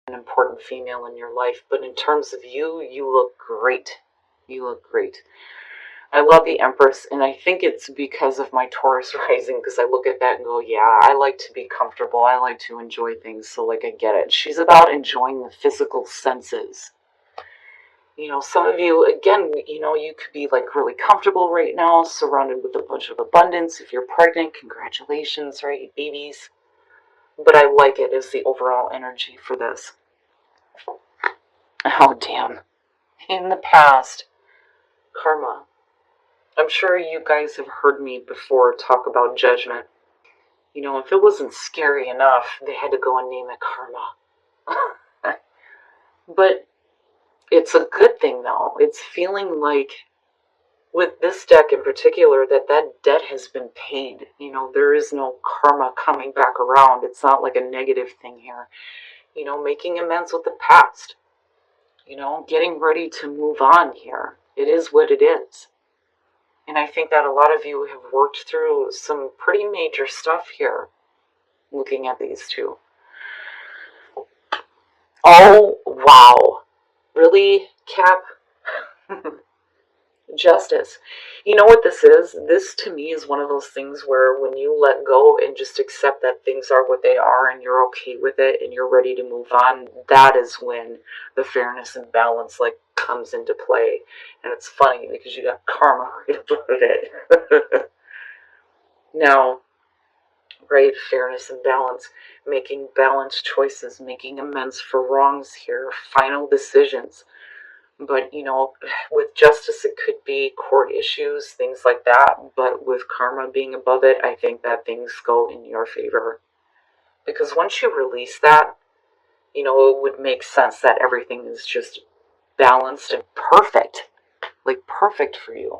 an important female in your life, but in terms of you, you look great. You look great. I love the Empress, and I think it's because of my Taurus rising, because I look at that and go, yeah, I like to be comfortable. I like to enjoy things, so like I get it. She's about enjoying the physical senses. You know, some of you, again, you know, you could be like really comfortable right now, surrounded with a bunch of abundance. If you're pregnant, congratulations, right? Babies. But I like it as the overall energy for this. Oh, damn. In the past, karma. I'm sure you guys have heard me before talk about judgment. You know, if it wasn't scary enough, they had to go and name it karma. But it's a good thing, though. It's feeling like, with this deck in particular, that debt has been paid. You know, there is no karma coming back around. It's not like a negative thing here. You know, making amends with the past. You know, getting ready to move on here. It is what it is. And I think that a lot of you have worked through some pretty major stuff here, looking at these two. Oh, wow. Really, Cap? Justice. You know what this is? This to me is one of those things where when you let go and just accept that things are what they are and you're okay with it and you're ready to move on, that is when the fairness and balance like comes into play. And it's funny because you got karma right above it. Now, right, fairness and balance, making balanced choices, making amends for wrongs here, final decisions. But, you know, with justice, it could be court issues, things like that. But with karma being above it, I think that things go in your favor. Because once you release that, you know, it would make sense that everything is just balanced and perfect. Like, perfect for you.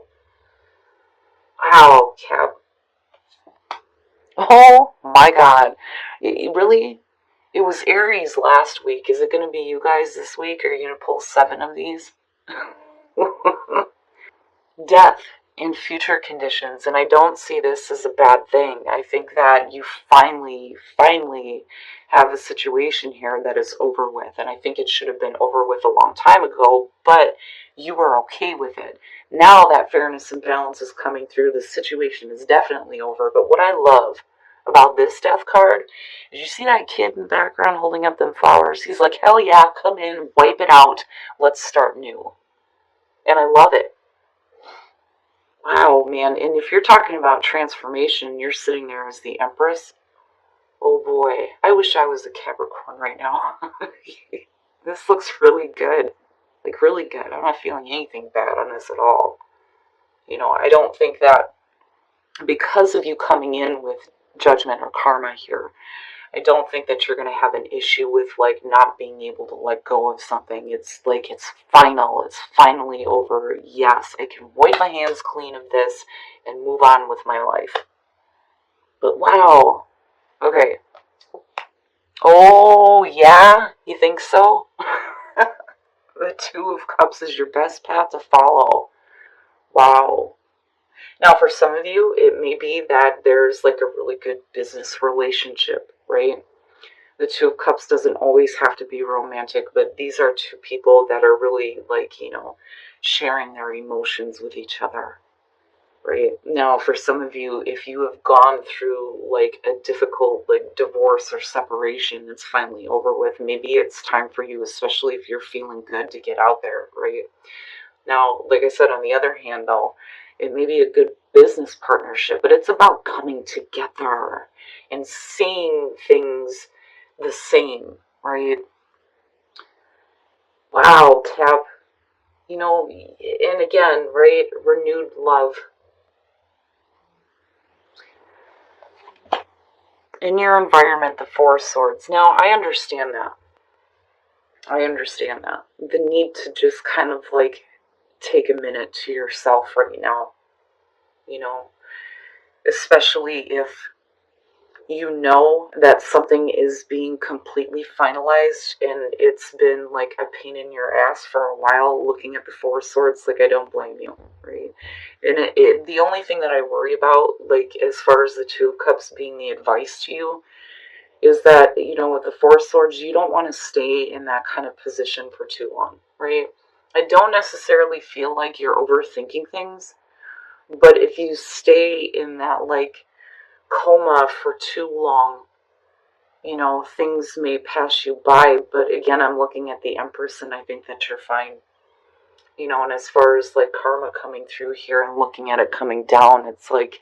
Wow, Cap. Oh, my God. Really? It was Aries last week. Is it going to be you guys this week? Are you going to pull 7 of these? Death in future conditions, and I don't see this as a bad thing. I think that you finally have a situation here that is over with, and I think it should have been over with a long time ago, but you were okay with it. Now that fairness and balance is coming through, the situation is definitely over. But what I love about this death card is you see that kid in the background holding up them flowers. He's like, hell yeah, come in, wipe it out, let's start new. And I love it. Wow, man. And if you're talking about transformation, you're sitting there as the Empress. Oh boy, I wish I was a Capricorn right now. This looks really good. Like, really good. I'm not feeling anything bad on this at all. You know, I don't think that because of you coming in with judgment or karma here, I don't think that you're going to have an issue with, like, not being able to let go of something. It's like, it's final. It's finally over. Yes, I can wipe my hands clean of this and move on with my life. But wow. Okay. Oh, yeah? You think so? The 2 of Cups is your best path to follow. Wow. Now, for some of you, it may be that there's, like, a really good business relationship, right? The 2 of Cups doesn't always have to be romantic, but these are 2 people that are really, like, you know, sharing their emotions with each other, right? Now, for some of you, if you have gone through, like, a difficult, like, divorce or separation, it's finally over with. Maybe it's time for you, especially if you're feeling good, to get out there, right? Now, like I said, on the other hand, though, it may be a good business partnership, but it's about coming together and seeing things the same, right? Wow, Cap. You know, and again, right, renewed love. In your environment, the 4 of Swords. Now, I understand that. I understand that. The need to just kind of, like, take a minute to yourself right now. You know, especially if you know that something is being completely finalized and it's been like a pain in your ass for a while looking at the 4 of Swords. Like, I don't blame you, right? And the only thing that I worry about, like, as far as the 2 of Cups being the advice to you, is that, with the Four of Swords, you don't want to stay in that kind of position for too long, right? I don't necessarily feel like you're overthinking things, but if you stay in that, like, coma for too long, things may pass you by. But again, I'm looking at the Empress, and I think that you're fine. And as far as, like, karma coming through here and looking at it coming down, it's like,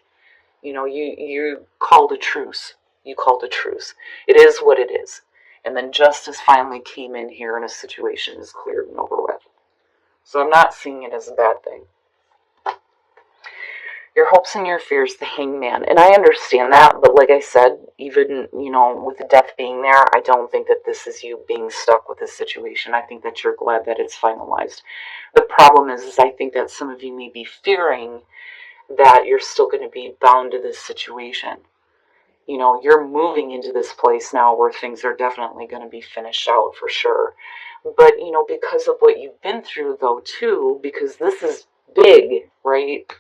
you called a truce. You called a truce. It is what it is. And then justice finally came in here, and a situation is cleared and over with. So I'm not seeing it as a bad thing. Your hopes and your fears, the Hangman. And I understand that, but like I said, even, with the death being there, I don't think that this is you being stuck with this situation. I think that you're glad that it's finalized. The problem is I think that some of you may be fearing that you're still going to be bound to this situation. You're moving into this place now where things are definitely going to be finished out for sure. But, because of what you've been through, though, too, because this is big, right?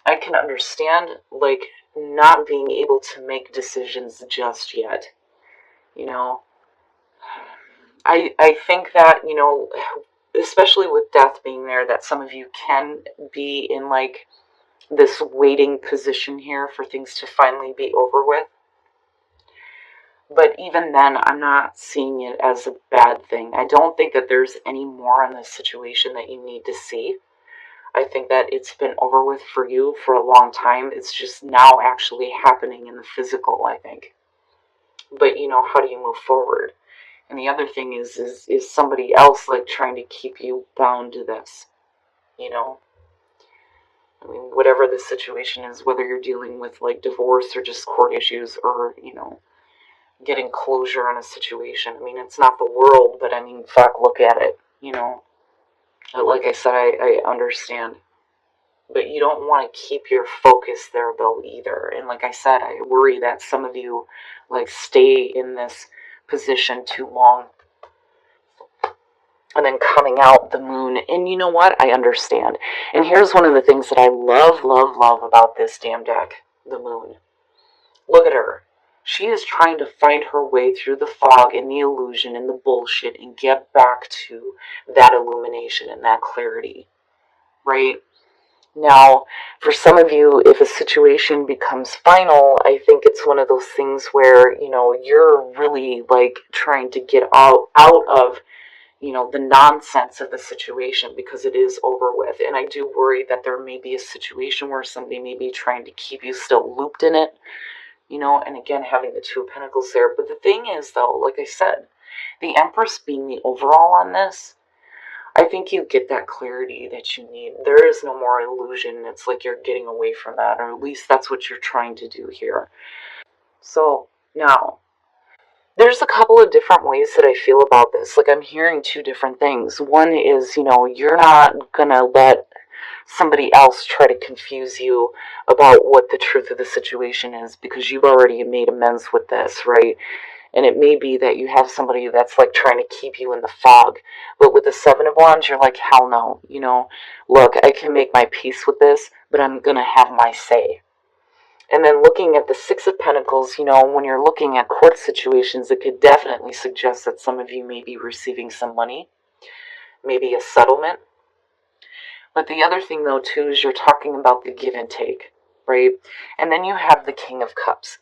I can understand, like, not being able to make decisions just yet. I think that, especially with death being there, that some of you can be in, like, this waiting position here for things to finally be over with. But even then, I'm not seeing it as a bad thing. I don't think that there's any more in this situation that you need to see. I think that it's been over with for you for a long time. It's just now actually happening in the physical, I think. But, how do you move forward? And the other thing is somebody else, like, trying to keep you bound to this, I mean, whatever the situation is, whether you're dealing with, like, divorce or just court issues or, getting closure on a situation. I mean, it's not the world, but I mean, fuck, look at it, Like I said, I understand. But you don't want to keep your focus there, though, either. And like I said, I worry that some of you, like, stay in this position too long. And then coming out, the moon. And you know what? I understand. And here's one of the things that I love, love, love about this damn deck. The moon. Look at her. She is trying to find her way through the fog and the illusion and the bullshit and get back to that illumination and that clarity. Right? Now, for some of you, if a situation becomes final, I think it's one of those things where, you're really, like, trying to get out of, the nonsense of the situation because it is over with. And I do worry that there may be a situation where somebody may be trying to keep you still looped in it, and again, having the Two of Pentacles there. But the thing is, though, like I said, the Empress being the overall on this, I think you get that clarity that you need. There is no more illusion. It's like you're getting away from that, or at least that's what you're trying to do here. So, now, there's a couple of different ways that I feel about this. Like, I'm hearing two different things. One is, you're not gonna let somebody else try to confuse you about what the truth of the situation is because you've already made amends with this, right? And it may be that you have somebody that's, like, trying to keep you in the fog. But with the Seven of Wands, you're like, hell no. Look, I can make my peace with this, but I'm going to have my say. And then looking at the Six of Pentacles, when you're looking at court situations, it could definitely suggest that some of you may be receiving some money, maybe a settlement. But the other thing, though, too, is you're talking about the give and take, right? And then you have the King of Cups.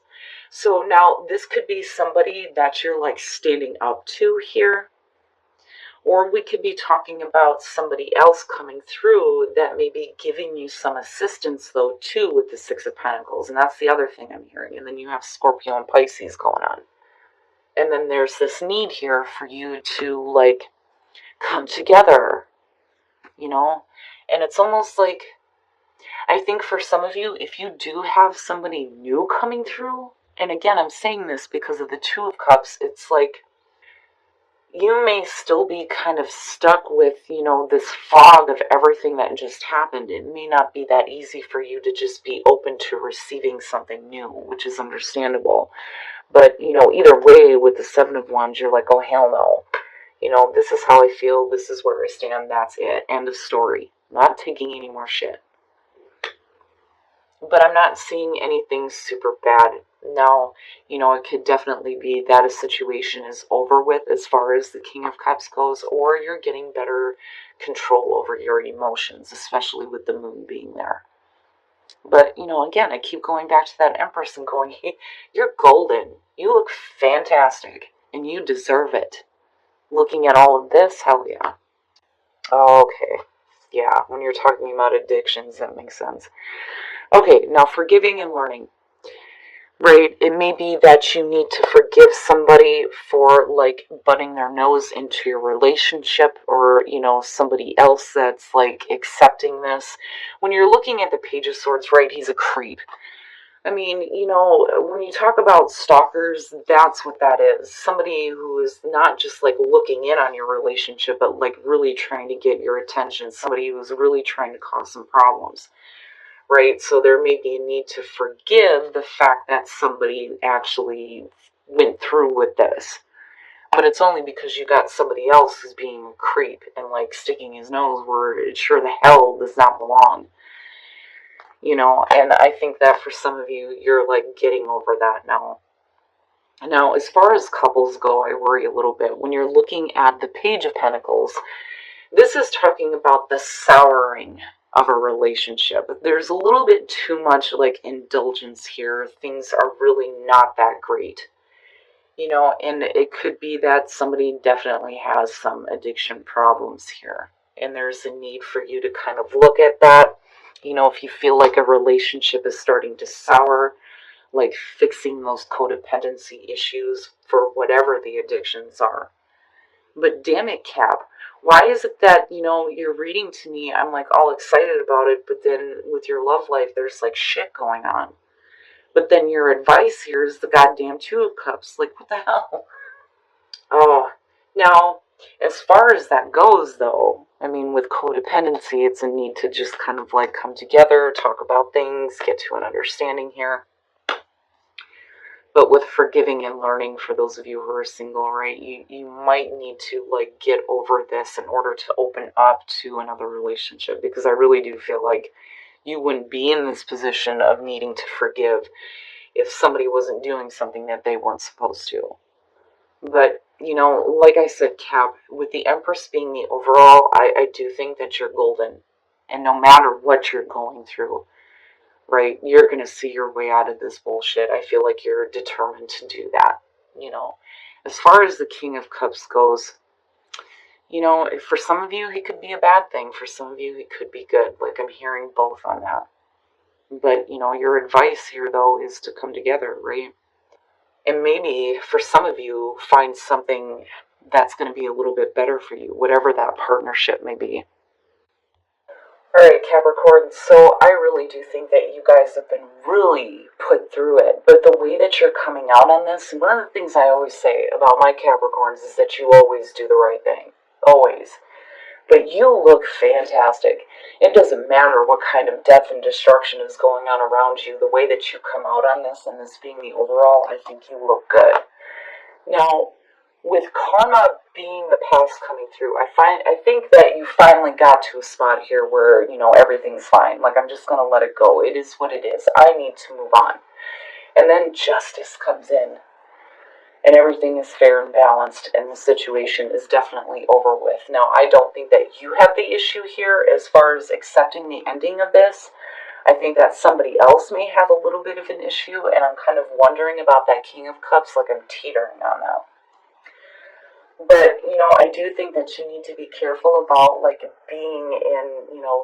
So now this could be somebody that you're, like, standing up to here. Or we could be talking about somebody else coming through that may be giving you some assistance, though, too, with the Six of Pentacles. And that's the other thing I'm hearing. And then you have Scorpio and Pisces going on. And then there's this need here for you to, like, come together, And it's almost like, I think for some of you, if you do have somebody new coming through, and again, I'm saying this because of the Two of Cups, it's like you may still be kind of stuck with, this fog of everything that just happened. It may not be that easy for you to just be open to receiving something new, which is understandable. But, either way, with the Seven of Wands, you're like, oh, hell no. This is how I feel. This is where I stand. That's it. End of story. Not taking any more shit. but I'm not seeing anything super bad. Now, it could definitely be that a situation is over with as far as the King of Cups goes, or you're getting better control over your emotions, especially with the moon being there. But, again, I keep going back to that Empress and going, hey, you're golden. You look fantastic, and you deserve it. Looking at all of this, hell yeah. Okay. Yeah, when you're talking about addictions, that makes sense. Okay, now forgiving and learning. Right, it may be that you need to forgive somebody for like butting their nose into your relationship, or somebody else that's like accepting this. When you're looking at the Page of Swords, right, he's a creep. I mean, when you talk about stalkers, that's what that is. Somebody who is not just like looking in on your relationship, but like really trying to get your attention. Somebody who's really trying to cause some problems, right? So there may be a need to forgive the fact that somebody actually went through with this. But it's only because you got somebody else who's being a creep and like sticking his nose where it sure the hell does not belong. And I think that for some of you, you're like getting over that now. Now, as far as couples go, I worry a little bit. When you're looking at the Page of Pentacles, this is talking about the souring of a relationship. There's a little bit too much like indulgence here. Things are really not that great. And it could be that somebody definitely has some addiction problems here. And there's a need for you to kind of look at that. If you feel like a relationship is starting to sour, like fixing those codependency issues for whatever the addictions are. But damn it, Cap, why is it that, you're reading to me, I'm like all excited about it, but then with your love life, there's like shit going on. But then your advice here is the goddamn Two of Cups. Like, what the hell? Oh, now, as far as that goes, though, I mean, with codependency, it's a need to just kind of like come together, talk about things, get to an understanding here. But with forgiving and learning, for those of you who are single, right, you might need to like get over this in order to open up to another relationship, because I really do feel like you wouldn't be in this position of needing to forgive if somebody wasn't doing something that they weren't supposed to. But, like I said, Cap, with the Empress being the overall, I do think that you're golden. And no matter what you're going through, right, you're going to see your way out of this bullshit. I feel like you're determined to do that. As far as the King of Cups goes, for some of you, he could be a bad thing. For some of you, he could be good. Like, I'm hearing both on that. But, your advice here, though, is to come together, right? And maybe for some of you, find something that's going to be a little bit better for you, whatever that partnership may be. All right, Capricorn, so I really do think that you guys have been really put through it. But the way that you're coming out on this, one of the things I always say about my Capricorns is that you always do the right thing. Always. But you look fantastic. It doesn't matter what kind of death and destruction is going on around you. The way that you come out on this, and this being the overall, I think you look good. Now, with karma being the past coming through, I think that you finally got to a spot here where, everything's fine. Like, I'm just going to let it go. It is what it is. I need to move on. And then justice comes in. And everything is fair and balanced, and the situation is definitely over with. Now, I don't think that you have the issue here as far as accepting the ending of this. I think that somebody else may have a little bit of an issue, and I'm kind of wondering about that King of Cups, like I'm teetering on that. But, I do think that you need to be careful about, like, being in,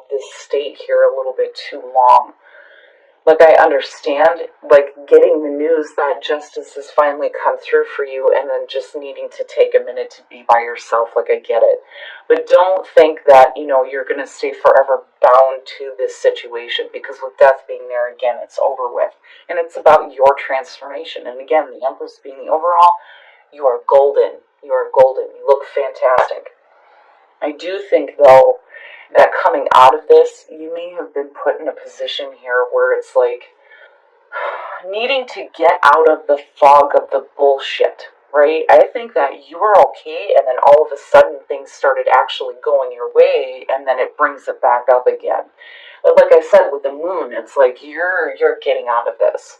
this state here a little bit too long. Like, I understand, like, getting the news that justice has finally come through for you and then just needing to take a minute to be by yourself. Like, I get it. But don't think that, you're going to stay forever bound to this situation, because with death being there, again, it's over with. And it's about your transformation. And again, the Empress being the overall, you are golden. You are golden. You look fantastic. I do think, though, that coming out of this, you may have been put in a position here where it's like needing to get out of the fog of the bullshit, right? I think that you were okay, and then all of a sudden things started actually going your way, and then it brings it back up again. But like I said, with the moon, it's like you're getting out of this.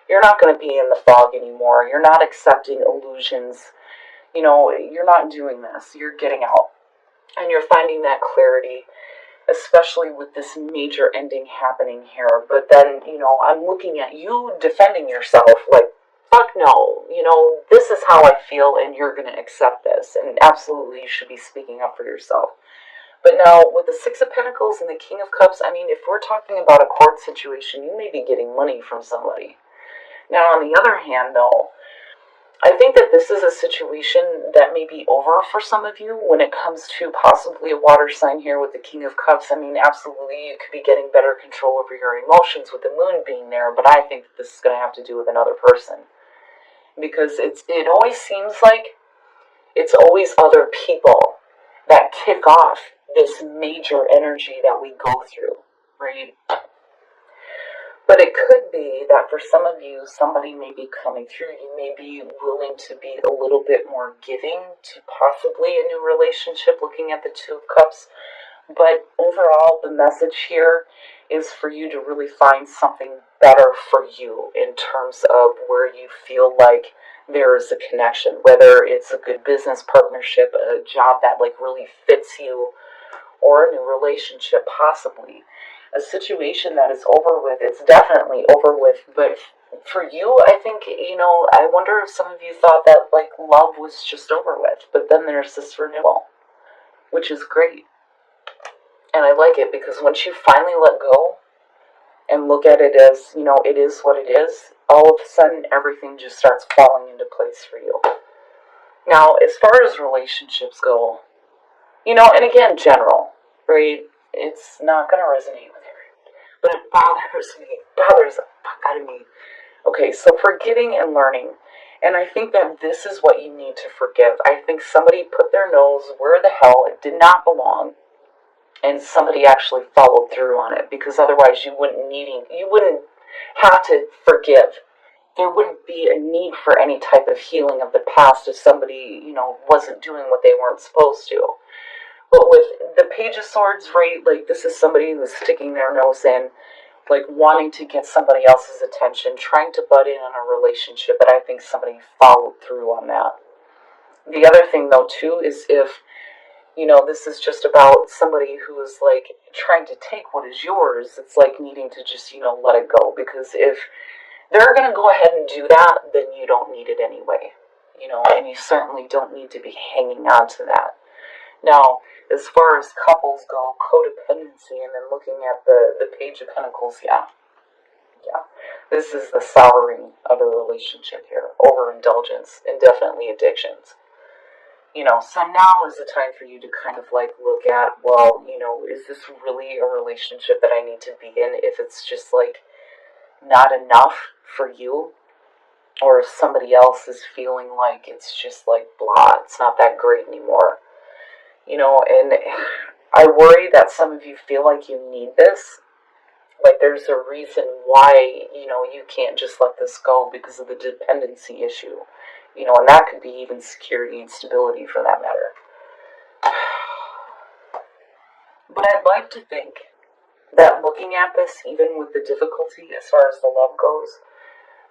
You're not going to be in the fog anymore. You're not accepting illusions. You're not doing this. You're getting out. And you're finding that clarity, especially with this major ending happening here. But then, I'm looking at you defending yourself like, fuck no, this is how I feel and you're going to accept this. And absolutely, you should be speaking up for yourself. But now, with the Six of Pentacles and the King of Cups, I mean, if we're talking about a court situation, you may be getting money from somebody. Now, on the other hand, though, I think that this is a situation that may be over for some of you when it comes to possibly a water sign here with the King of Cups. I mean, absolutely, you could be getting better control over your emotions with the moon being there, but I think this is going to have to do with another person. Because it always seems like it's always other people that kick off this major energy that we go through, right? But it could be that for some of you, somebody may be coming through. You may be willing to be a little bit more giving to possibly a new relationship, looking at the Two of Cups. But overall, the message here is for you to really find something better for you in terms of where you feel like there is a connection, whether it's a good business partnership, a job that like really fits you, or a new relationship possibly. A situation that is over with, it's definitely over with, but for you, I think, I wonder if some of you thought that like love was just over with, but then there's this renewal, which is great. And I like it because once you finally let go and look at it as, it is what it is, all of a sudden everything just starts falling into place for you. Now, as far as relationships go, and again, general, right? It's not going to resonate with you. But it bothers me. It bothers the fuck out of me. Okay, so forgiving and learning. And I think that this is what you need to forgive. I think somebody put their nose where the hell it did not belong. And somebody actually followed through on it. Because otherwise you wouldn't have to forgive. There wouldn't be a need for any type of healing of the past if somebody, wasn't doing what they weren't supposed to. But with the Page of Swords, right, like this is somebody who's sticking their nose in, like wanting to get somebody else's attention, trying to butt in on a relationship, but I think somebody followed through on that. The other thing, though, too, is if, this is just about somebody who is like trying to take what is yours, it's like needing to just, let it go. Because if they're going to go ahead and do that, then you don't need it anyway, and you certainly don't need to be hanging on to that. Now, as far as couples go, codependency, and then looking at the Page of Pentacles, yeah. This is the souring of a relationship here. Overindulgence and definitely addictions. So now is the time for you to kind of like look at, well, is this really a relationship that I need to be in if it's just like not enough for you? Or if somebody else is feeling like it's just like blah, it's not that great anymore. And I worry that some of you feel like you need this. Like there's a reason why, you can't just let this go because of the dependency issue. And that could be even security and stability for that matter. But I'd like to think that looking at this, even with the difficulty as far as the love goes,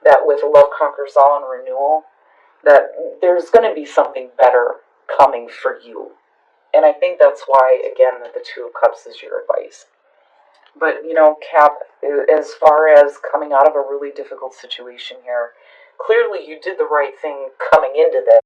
that with Love Conquers All and renewal, that there's going to be something better coming for you. And I think that's why, again, that the Two of Cups is your advice. But, Cap, as far as coming out of a really difficult situation here, clearly you did the right thing coming into this.